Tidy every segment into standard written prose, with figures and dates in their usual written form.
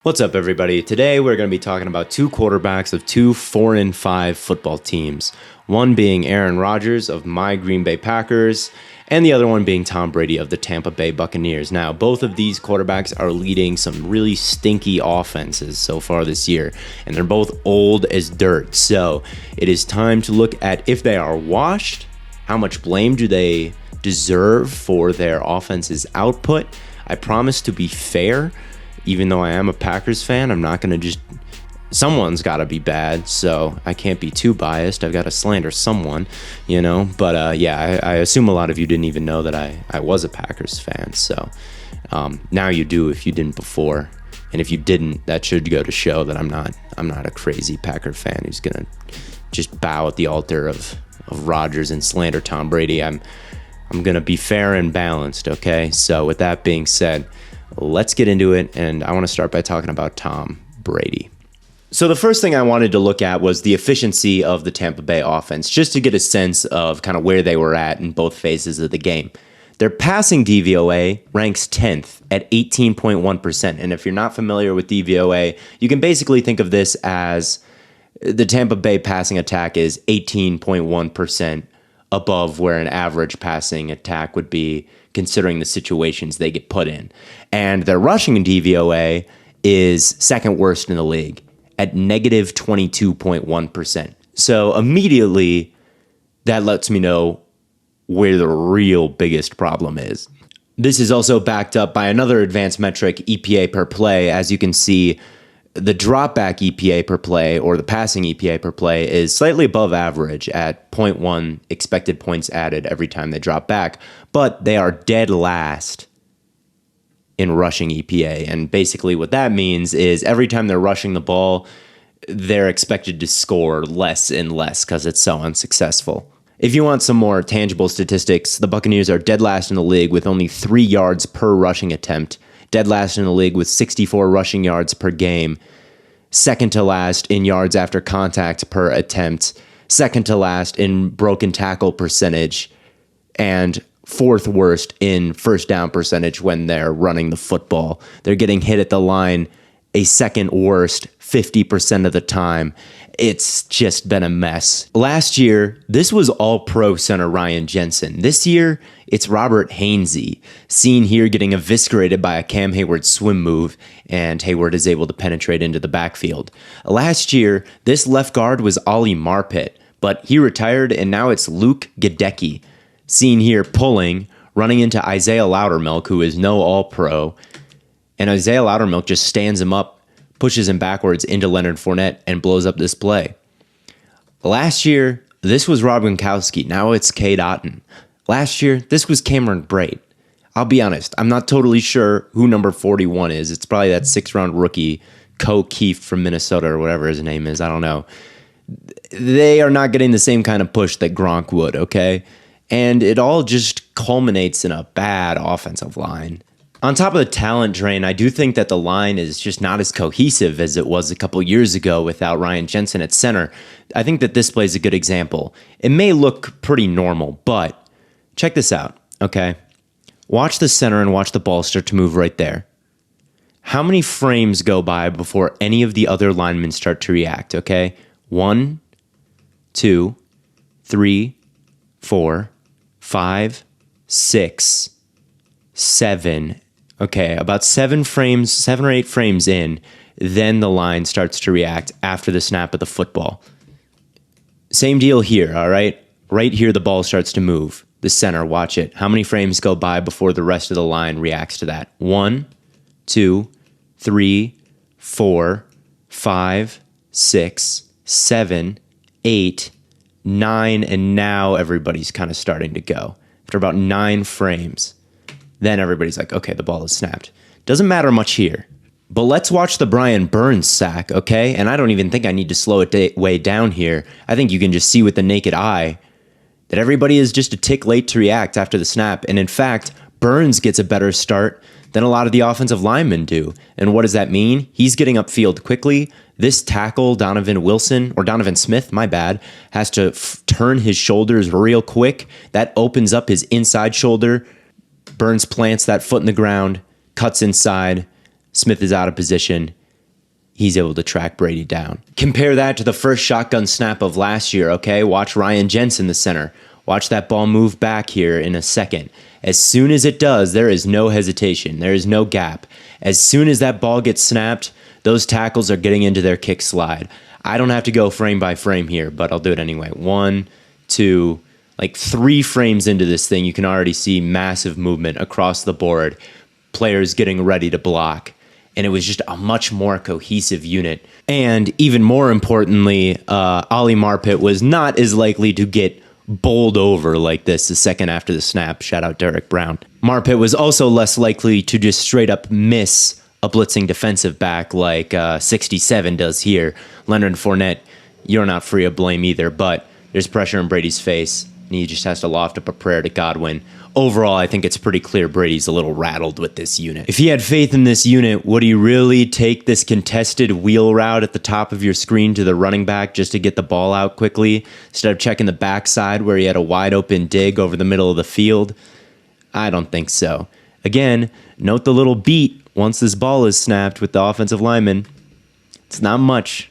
What's up, everybody? Today we're going to be talking about two quarterbacks of two 4-5 football teams. One being Aaron Rodgers of my Green Bay Packers, and the other one being Tom Brady of the Tampa Bay Buccaneers. Now, both of these quarterbacks are leading some really stinky offenses so far this year, and they're both old as dirt. So it is time to look at if they are washed, how much blame do they deserve for their offense's output. I promise to be fair. Even though I am a Packers fan, I'm not going to someone's got to be bad, so I can't be too biased. I've got to slander someone, But I assume a lot of you didn't even know that I was a Packers fan, so now you do if you didn't before. And if you didn't, that should go to show that I'm not a crazy Packer fan who's going to just bow at the altar of Rodgers and slander Tom Brady. I'm going to be fair and balanced, okay? So with that being said, let's get into it, and I want to start by talking about Tom Brady. So the first thing I wanted to look at was the efficiency of the Tampa Bay offense, just to get a sense of kind of where they were at in both phases of the game. Their passing DVOA ranks 10th at 18.1%, and if you're not familiar with DVOA, you can basically think of this as the Tampa Bay passing attack is 18.1% above where an average passing attack would be, considering the situations they get put in. And their rushing DVOA is second worst in the league at negative 22.1%. So immediately that lets me know where the real biggest problem is. This is also backed up by another advanced metric, EPA per play. As you can see, the dropback EPA per play, or the passing EPA per play, is slightly above average at 0.1 expected points added every time they drop back, but they are dead last in rushing EPA. And basically what that means is every time they're rushing the ball, they're expected to score less and less because it's so unsuccessful. If you want some more tangible statistics, the Buccaneers are dead last in the league with only 3 yards per rushing attempt, dead last in the league with 64 rushing yards per game, second to last in yards after contact per attempt, second to last in broken tackle percentage, and fourth worst in first down percentage when they're running the football. They're getting hit at the line a second worst 50% of the time. It's just been a mess. Last year, this was all-pro center Ryan Jensen. This year, it's Robert Hainsey, seen here getting eviscerated by a Cam Hayward swim move, and Hayward is able to penetrate into the backfield. Last year, this left guard was Ollie Marpet, but he retired, and now it's Luke Gadecki, seen here pulling, running into Isaiah Loudermilk, who is no all-pro, and Isaiah Loudermilk just stands him up, pushes him backwards into Leonard Fournette, and blows up this play. Last year, this was Rob Gronkowski. Now it's Cade Otton. Last year, this was Cameron Brate. I'll be honest, I'm not totally sure who number 41 is. It's probably that 6th-round rookie, Ko Keefe from Minnesota, or whatever his name is. I don't know. They are not getting the same kind of push that Gronk would, okay? And it all just culminates in a bad offensive line. On top of the talent drain, I do think that the line is just not as cohesive as it was a couple years ago without Ryan Jensen at center. I think that this plays a good example. It may look pretty normal, but check this out, okay? Watch the center and watch the ball start to move right there. How many frames go by before any of the other linemen start to react, okay? 1, 2, 3, 4, 5, 6, 7. Okay, about 7 or 8 frames in, then the line starts to react after the snap of the football. Same deal here, all right? Right here, the ball starts to move. The center, watch it. How many frames go by before the rest of the line reacts to that? 1, 2, 3, 4, 5, 6, 7, 8, 9, and now everybody's kind of starting to go. After about 9 frames, then everybody's like, okay, the ball is snapped. Doesn't matter much here. But let's watch the Brian Burns sack, okay? And I don't even think I need to slow it way down here. I think you can just see with the naked eye that everybody is just a tick late to react after the snap. And in fact, Burns gets a better start than a lot of the offensive linemen do. And what does that mean? He's getting upfield quickly. This tackle, Donovan Smith, my bad, has to turn his shoulders real quick. That opens up his inside shoulder. Burns plants that foot in the ground, cuts inside. Smith is out of position. he's able to track Brady down. Compare that to the first shotgun snap of last year, okay? Watch Ryan Jensen, the center. Watch that ball move back here in a second. As soon as it does, there is no hesitation. There is no gap. As soon as that ball gets snapped, those tackles are getting into their kick slide. I don't have to go frame by frame here, but I'll do it anyway. 1, 2, like 3 frames into this thing, you can already see massive movement across the board. Players getting ready to block. And it was just a much more cohesive unit. And even more importantly, Ollie Marpet was not as likely to get bowled over like this the second after the snap. Shout out Derek Brown. Marpet was also less likely to just straight up miss a blitzing defensive back like 67 does here. Leonard Fournette, you're not free of blame either, but there's pressure in Brady's face, and he just has to loft up a prayer to Godwin. Overall, I think it's pretty clear Brady's a little rattled with this unit. If he had faith in this unit, would he really take this contested wheel route at the top of your screen to the running back just to get the ball out quickly, instead of checking the backside where he had a wide open dig over the middle of the field? I don't think so. Again, note the little beat once this ball is snapped with the offensive lineman. It's not much,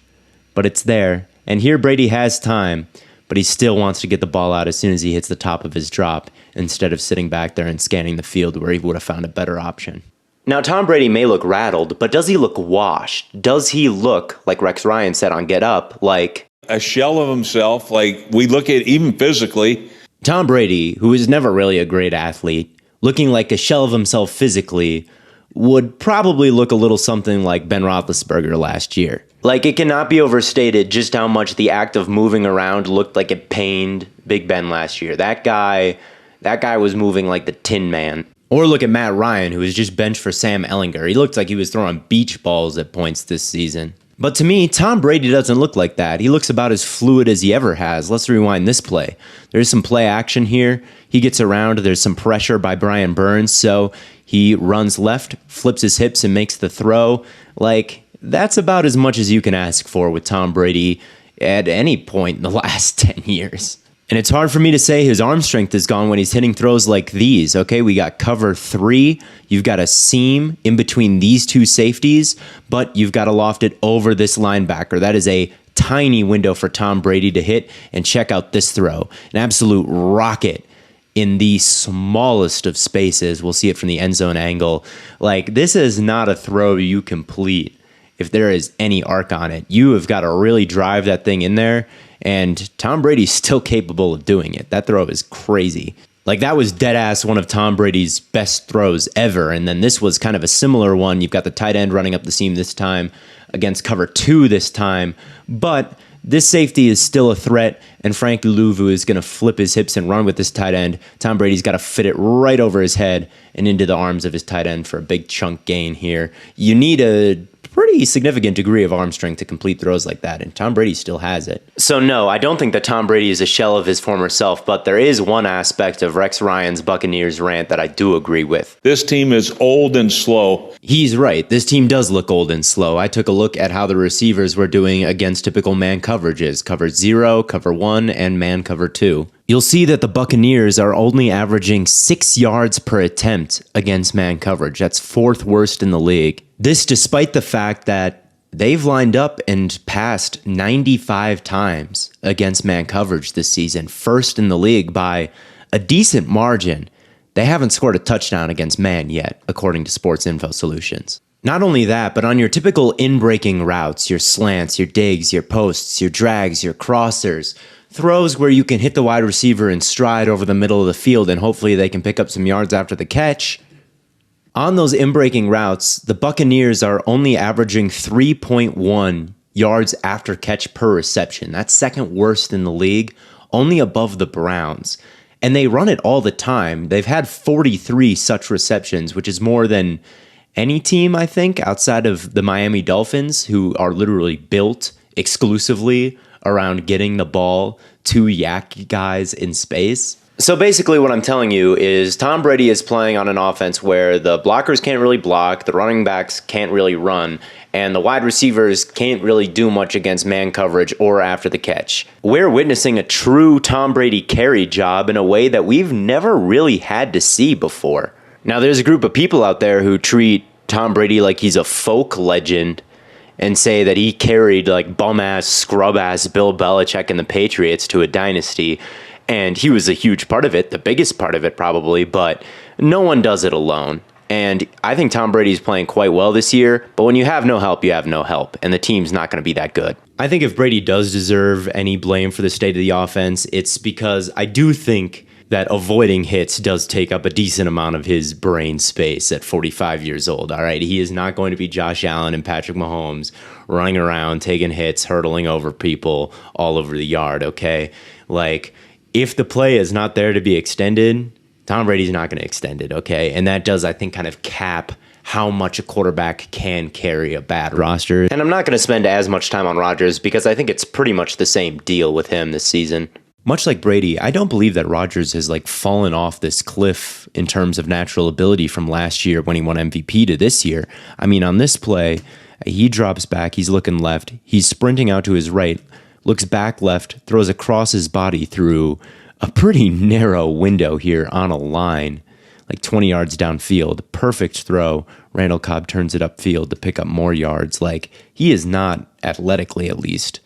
but it's there. And here Brady has time, but he still wants to get the ball out as soon as he hits the top of his drop, instead of sitting back there and scanning the field where he would have found a better option. Now, Tom Brady may look rattled, but does he look washed? Does he look, like Rex Ryan said on Get Up, like a shell of himself, like we look at even physically? Tom Brady, who is never really a great athlete, looking like a shell of himself physically, would probably look a little something like Ben Roethlisberger last year. Like, it cannot be overstated just how much the act of moving around looked like it pained Big Ben last year. That guy was moving like the Tin Man. Or look at Matt Ryan, who was just benched for Sam Ehlinger. He looked like he was throwing beach balls at points this season. But to me, Tom Brady doesn't look like that. He looks about as fluid as he ever has. Let's rewind this play. There's some play action here. He gets around. There's some pressure by Brian Burns, so he runs left, flips his hips, and makes the throw. Like, that's about as much as you can ask for with Tom Brady at any point in the last 10 years. And it's hard for me to say his arm strength is gone when he's hitting throws like these. Okay, we got cover 3. You've got a seam in between these two safeties, but you've got to loft it over this linebacker. That is a tiny window for Tom Brady to hit. And check out this throw. An absolute rocket in the smallest of spaces. We'll see it from the end zone angle. Like, this is not a throw you complete if there is any arc on it. You have got to really drive that thing in there. And Tom Brady's still capable of doing it. That throw is crazy. Like, that was dead ass one of Tom Brady's best throws ever. And then this was kind of a similar one. You've got the tight end running up the seam this time against cover 2 this time. But this safety is still a threat. And Frank Louvu is going to flip his hips and run with this tight end. Tom Brady's got to fit it right over his head and into the arms of his tight end for a big chunk gain here. You need a pretty significant degree of arm strength to complete throws like that, and Tom Brady still has it. So no, I don't think that Tom Brady is a shell of his former self, but there is one aspect of Rex Ryan's Buccaneers rant that I do agree with. This team is old and slow. He's right. This team does look old and slow. I took a look at how the receivers were doing against typical man coverages, cover 0, cover 1, and man cover 2. You'll see that the Buccaneers are only averaging 6 yards per attempt against man coverage. That's 4th worst in the league. This despite the fact that they've lined up and passed 95 times against man coverage this season, 1st in the league by a decent margin. They haven't scored a touchdown against man yet, according to Sports Info Solutions. Not only that, but on your typical in-breaking routes, your slants, your digs, your posts, your drags, your crossers, throws where you can hit the wide receiver in stride over the middle of the field and hopefully they can pick up some yards after the catch. On those in-breaking routes, the Buccaneers are only averaging 3.1 yards after catch per reception. That's 2nd worst in the league, only above the Browns. And they run it all the time. They've had 43 such receptions, which is more than any team, I think, outside of the Miami Dolphins, who are literally built exclusively around getting the ball to yak guys in space. So basically what I'm telling you is Tom Brady is playing on an offense where the blockers can't really block, the running backs can't really run, and the wide receivers can't really do much against man coverage or after the catch. We're witnessing a true Tom Brady carry job in a way that we've never really had to see before. Now, there's a group of people out there who treat Tom Brady like he's a folk legend, and say that he carried like bum-ass, scrub-ass Bill Belichick and the Patriots to a dynasty, and he was a huge part of it, the biggest part of it probably, but no one does it alone. And I think Tom Brady's playing quite well this year, but when you have no help, you have no help, and the team's not going to be that good. I think if Brady does deserve any blame for the state of the offense, it's because I do think that avoiding hits does take up a decent amount of his brain space at 45 years old, all right? He is not going to be Josh Allen and Patrick Mahomes running around, taking hits, hurdling over people all over the yard, okay? Like, if the play is not there to be extended, Tom Brady's not going to extend it, okay? And that does, I think, kind of cap how much a quarterback can carry a bad roster. And I'm not going to spend as much time on Rodgers because I think it's pretty much the same deal with him this season. Much like Brady, I don't believe that Rodgers has like fallen off this cliff in terms of natural ability from last year when he won MVP to this year. I mean, on this play, he drops back, he's looking left, he's sprinting out to his right, looks back left, throws across his body through a pretty narrow window here on a line, like 20 yards downfield. Perfect throw. Randall Cobb turns it upfield to pick up more yards. Like, he is not, athletically at least,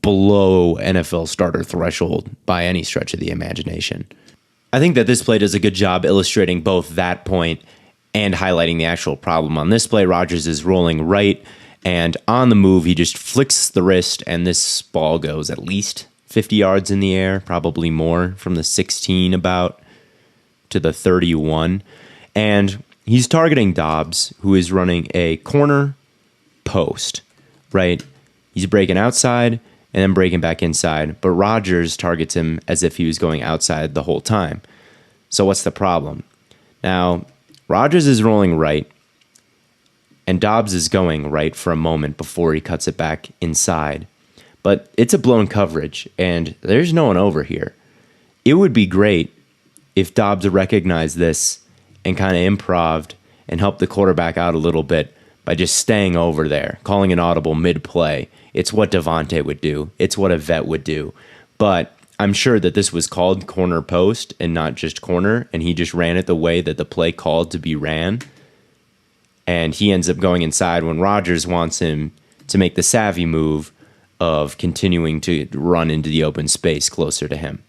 below NFL starter threshold by any stretch of the imagination. I think that this play does a good job illustrating both that point and highlighting the actual problem. On this play, Rodgers is rolling right, and on the move, he just flicks the wrist, and this ball goes at least 50 yards in the air, probably more, from the 16 about to the 31. And he's targeting Dobbs, who is running a corner post, right? He's breaking outside and then breaking back inside, but Rodgers targets him as if he was going outside the whole time. So what's the problem? Now, Rodgers is rolling right, and Dobbs is going right for a moment before he cuts it back inside. But it's a blown coverage, and there's no one over here. It would be great if Dobbs recognized this and kind of improved and helped the quarterback out a little bit by just staying over there, calling an audible mid-play. It's what Devontae would do. It's what a vet would do. But I'm sure that this was called corner post and not just corner, and he just ran it the way that the play called to be ran. And he ends up going inside when Rodgers wants him to make the savvy move of continuing to run into the open space closer to him.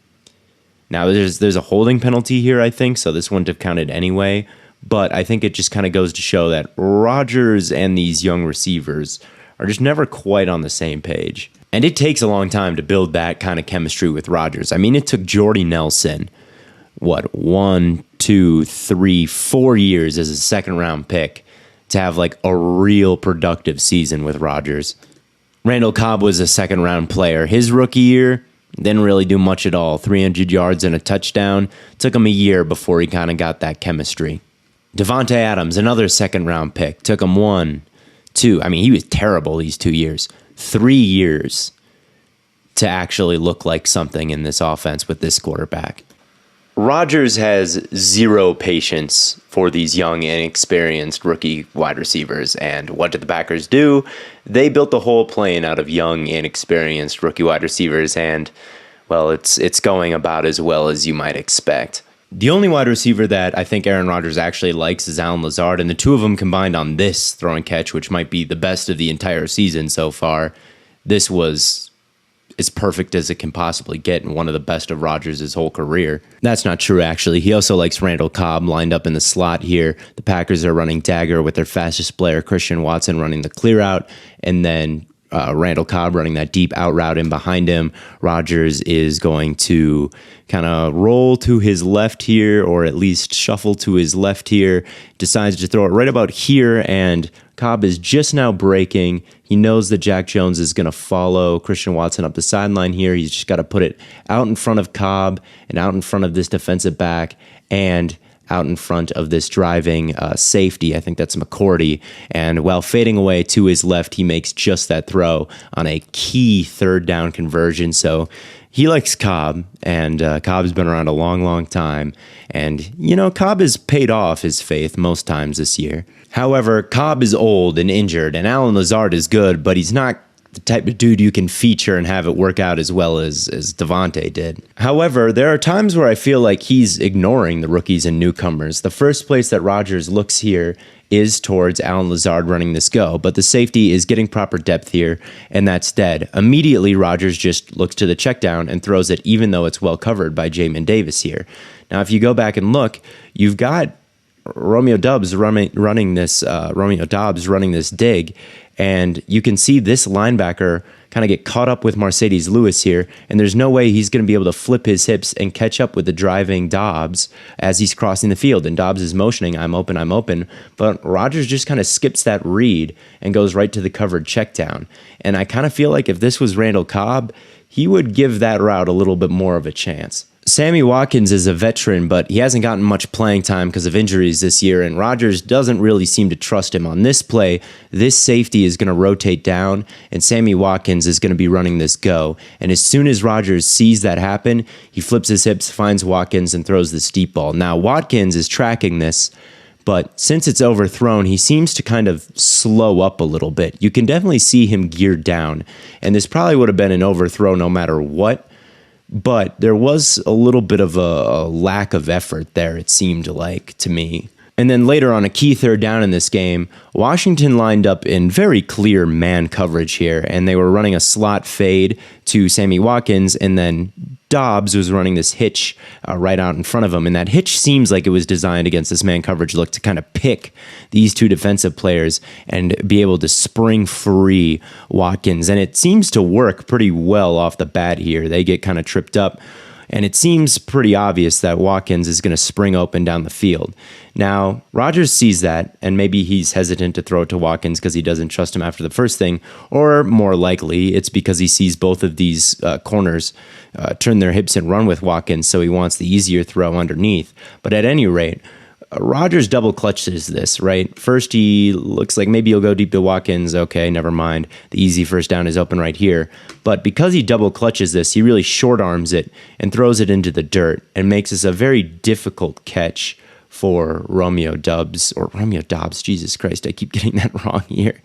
Now, there's a holding penalty here, I think, so this wouldn't have counted anyway, but I think it just kind of goes to show that Rodgers and these young receivers are just never quite on the same page. And it takes a long time to build that kind of chemistry with Rodgers. I mean, it took Jordy Nelson, 1, 2, 3, 4 years as a second-round pick to have like a real productive season with Rodgers. Randall Cobb was a second-round player. His rookie year didn't really do much at all. 300 yards and a touchdown. Took him a year before he kind of got that chemistry. Devontae Adams, another second-round pick. Took him 1, 2. I mean, he was terrible these 2 years. 3 years to actually look like something in this offense with this quarterback. Rodgers has zero patience for these young, inexperienced rookie wide receivers. And what did the Packers do? They built the whole plane out of young, inexperienced rookie wide receivers. And, well, it's going about as well as you might expect. The only wide receiver that I think Aaron Rodgers actually likes is Allen Lazard. And the two of them combined on this throw and catch, which might be the best of the entire season so far, this was as perfect as it can possibly get and one of the best of Rodgers' whole career. That's not true, actually. He also likes Randall Cobb lined up in the slot here. The Packers are running dagger with their fastest player, Christian Watson, running the clear out, and then Randall Cobb running that deep out route in behind him. Rodgers is going to kind of roll to his left here, or at least shuffle to his left here. Decides to throw it right about here, and Cobb is just now breaking. He knows that Jack Jones is going to follow Christian Watson up the sideline here. He's just got to put it out in front of Cobb and out in front of this defensive back and out in front of this driving safety. I think that's McCourty. And while fading away to his left, he makes just that throw on a key third down conversion. So he likes Cobb, and Cobb's been around a long, long time. And, you know, Cobb has paid off his faith most times this year. However, Cobb is old and injured, and Allen Lazard is good, but he's not the type of dude you can feature and have it work out as well as Devontae did. However, there are times where I feel like he's ignoring the rookies and newcomers. The first place that Rodgers looks here is towards Allen Lazard running this go, but the safety is getting proper depth here, and that's dead. Immediately, Rodgers just looks to the check down and throws it, even though it's well covered by Jamin Davis here. Now, if you go back and look, you've got Romeo Doubs running this dig, and you can see this linebacker kind of get caught up with Mercedes Lewis here, and there's no way he's going to be able to flip his hips and catch up with the driving Doubs as he's crossing the field, and Doubs is motioning, I'm open, but Rodgers just kind of skips that read and goes right to the covered check down. And I kind of feel like if this was Randall Cobb, he would give that route a little bit more of a chance. Sammy Watkins is a veteran, but he hasn't gotten much playing time because of injuries this year, and Rodgers doesn't really seem to trust him. On this play, this safety is going to rotate down, and Sammy Watkins is going to be running this go. And as soon as Rodgers sees that happen, he flips his hips, finds Watkins, and throws this deep ball. Now, Watkins is tracking this, but since it's overthrown, he seems to kind of slow up a little bit. You can definitely see him geared down, and this probably would have been an overthrow no matter what. But there was a little bit of a lack of effort there, it seemed like to me. And then later on a key third down in this game, Washington lined up in very clear man coverage here, and they were running a slot fade to Sammy Watkins, and then Doubs was running this hitch right out in front of him, and that hitch seems like it was designed against this man coverage look to kind of pick these two defensive players and be able to spring free Watkins, and it seems to work pretty well off the bat here. They get kind of tripped up, and it seems pretty obvious that Watkins is going to spring open down the field. Now, Rodgers sees that, and maybe he's hesitant to throw it to Watkins because he doesn't trust him after the first thing, or more likely, it's because he sees both of these corners turn their hips and run with Watkins, so he wants the easier throw underneath. But at any rate, Rodgers double clutches this, right? First, he looks like maybe he'll go deep to Watkins. Okay, never mind. The easy first down is open right here. But because he double clutches this, he really short arms it and throws it into the dirt and makes this a very difficult catch for Romeo Doubs. Jesus Christ, I keep getting that wrong here.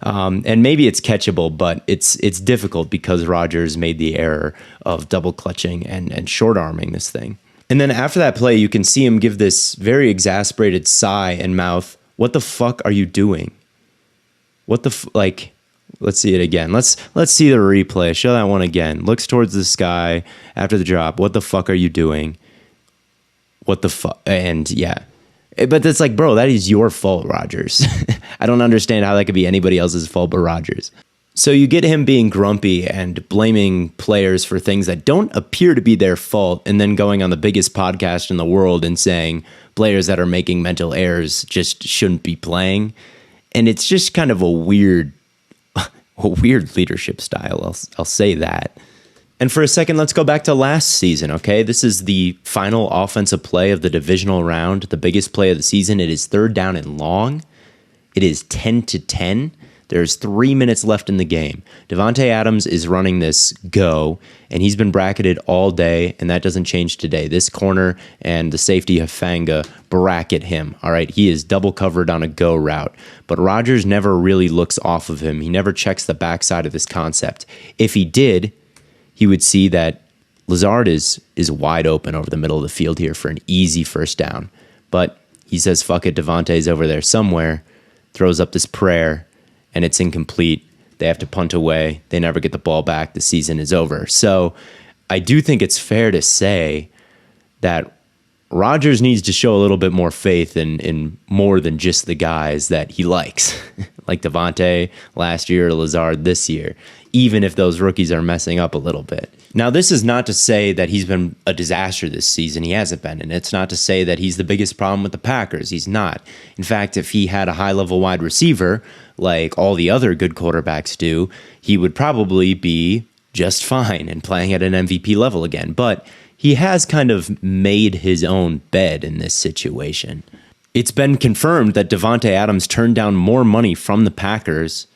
And maybe it's catchable, but it's difficult because Rodgers made the error of double clutching and short arming this thing. And then after that play, you can see him give this very exasperated sigh and mouth, "What the fuck are you doing? What the like?" Let's see it again. Let's see the replay. Show that one again. Looks towards the sky after the drop. "What the fuck are you doing? What the fuck?" And yeah. But that's like, bro, that is your fault, Rodgers. I don't understand how that could be anybody else's fault but Rodgers. So you get him being grumpy and blaming players for things that don't appear to be their fault, and then going on the biggest podcast in the world and saying players that are making mental errors just shouldn't be playing. And it's just kind of a weird leadership style. I'll say that. And for a second, let's go back to last season, okay? This is the final offensive play of the divisional round, the biggest play of the season. It is third down and long. It is 10-10. There's 3 minutes left in the game. Davante Adams is running this go, and he's been bracketed all day, and that doesn't change today. This corner and the safety Hufanga bracket him, all right? He is double covered on a go route, but Rodgers never really looks off of him. He never checks the backside of this concept. If he did, he would see that Lazard is wide open over the middle of the field here for an easy first down. But he says, fuck it, Davante's over there somewhere, throws up this prayer, and it's incomplete. They have to punt away. They never get the ball back. The season is over. So I do think it's fair to say that Rodgers needs to show a little bit more faith in more than just the guys that he likes, like Davante last year or Lazard this year, even if those rookies are messing up a little bit. Now, this is not to say that he's been a disaster this season. He hasn't been. And it's not to say that he's the biggest problem with the Packers. He's not. In fact, if he had a high-level wide receiver, like all the other good quarterbacks do, he would probably be just fine and playing at an MVP level again. But he has kind of made his own bed in this situation. It's been confirmed that Davante Adams turned down more money from the Packers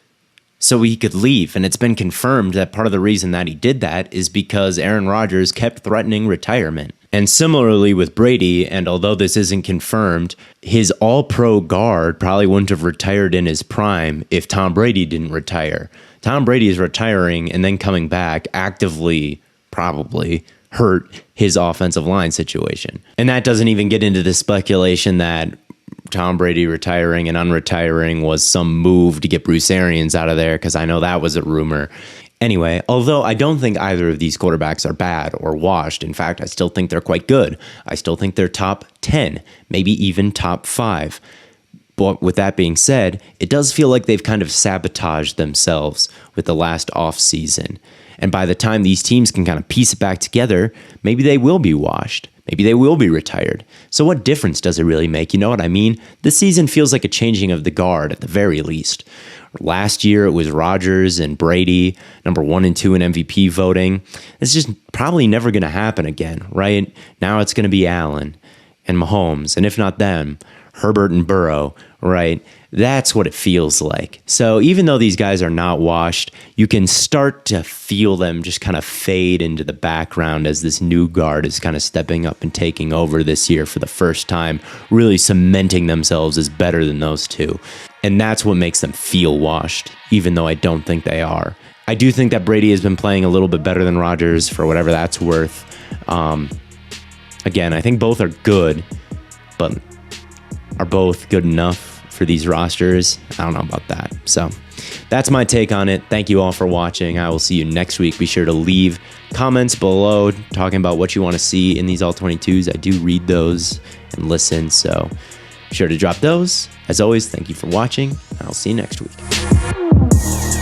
so he could leave, and it's been confirmed that part of the reason that he did that is because Aaron Rodgers kept threatening retirement. And similarly with Brady, and although this isn't confirmed, his all-pro guard probably wouldn't have retired in his prime if Tom Brady didn't retire. Tom Brady is retiring and then coming back actively, probably hurt his offensive line situation. And that doesn't even get into the speculation that Tom Brady retiring and unretiring was some move to get Bruce Arians out of there, because I know that was a rumor. Anyway, although I don't think either of these quarterbacks are bad or washed. In fact, I still think they're quite good. I still think they're top 10, maybe even top 5. But with that being said, it does feel like they've kind of sabotaged themselves with the last offseason. And by the time these teams can kind of piece it back together, maybe they will be washed. Maybe they will be retired. So what difference does it really make? You know what I mean? This season feels like a changing of the guard at the very least. Last year, it was Rodgers and Brady, number 1 and 2 in MVP voting. It's just probably never going to happen again, right? Now it's going to be Allen and Mahomes, and if not them, Herbert and Burrow, right? That's what it feels like. So even though these guys are not washed, you can start to feel them just kind of fade into the background as this new guard is kind of stepping up and taking over this year for the first time, really cementing themselves as better than those two. And that's what makes them feel washed, even though I don't think they are. I do think that Brady has been playing a little bit better than Rodgers, for whatever that's worth. Again, I think both are good, but are both good enough for these rosters? I don't know about that. So that's my take on it. Thank you all for watching. I will see you next week. Be sure to leave comments below talking about what you want to see in these All-22s. I do read those and listen, so be sure to drop those. As always, thank you for watching. I'll see you next week.